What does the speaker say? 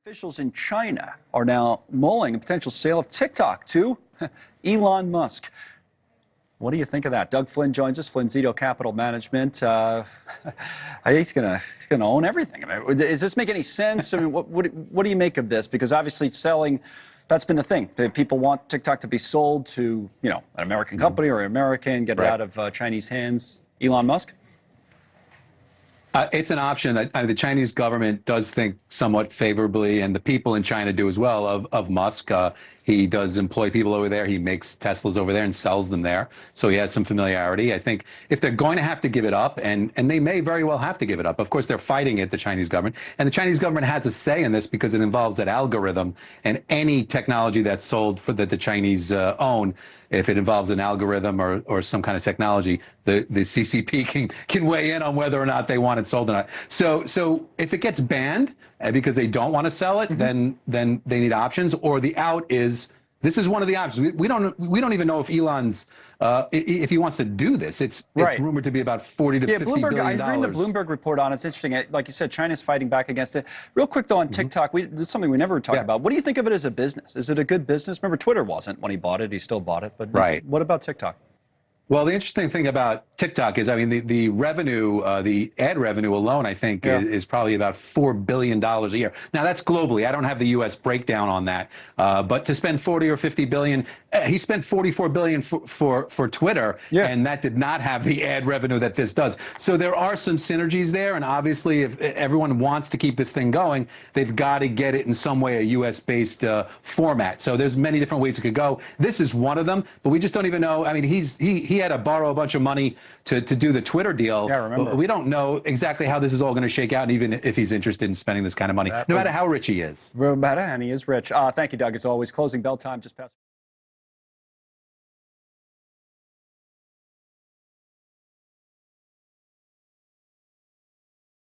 Officials in China are now mulling a potential sale of TikTok to Elon Musk. What do you think of that? Doug Flynn joins us, Flynn Zito Capital Management. He's gonna own everything. I mean, does this make any sense? I mean, what do you make of this? Because obviously selling, that's been the thing. People want TikTok to be sold to, an American company or an American, get it out of Chinese hands. Elon Musk? It's an option that the Chinese government does think somewhat favorably, and the people in China do as well, of Musk. He does employ people over there. He makes Teslas over there and sells them there. So he has some familiarity. I think if they're going to have to give it up, and they may very well have to give it up. Of course, they're fighting it, the Chinese government. And the Chinese government has a say in this because it involves that algorithm, and any technology that's sold that the Chinese own, if it involves an algorithm or some kind of technology, the CCP can weigh in on whether or not they want it sold or not. So if it gets banned because they don't want to sell it, then they need options. Or the out is, this is one of the options. We don't even know if Elon's if he wants to do this. It's rumored to be about $40 to $50 billion. I was reading the Bloomberg report on it. It's interesting. Like you said, China's fighting back against it. Real quick though, on TikTok, this is something we never talk about. What do you think of it as a business? Is it a good business? Remember, Twitter wasn't when he bought it. He still bought it. But what about TikTok? Well, the interesting thing about TikTok is, I mean, the revenue, the ad revenue alone, I think, is probably about $4 billion a year. Now, that's globally. I don't have the U.S. breakdown on that. But to spend 40 or 50 billion, he spent 44 billion for Twitter, and that did not have the ad revenue that this does. So there are some synergies there, and obviously, if everyone wants to keep this thing going, they've got to get it in some way a U.S.-based format. So there's many different ways it could go. This is one of them, but we just don't even know. I mean, he had to borrow a bunch of money to do the Twitter deal. Yeah, I remember. We don't know exactly how this is all going to shake out, and even if he's interested in spending this kind of money, no matter how rich he is. And he is rich. Thank you, Doug. As always, closing bell time just past.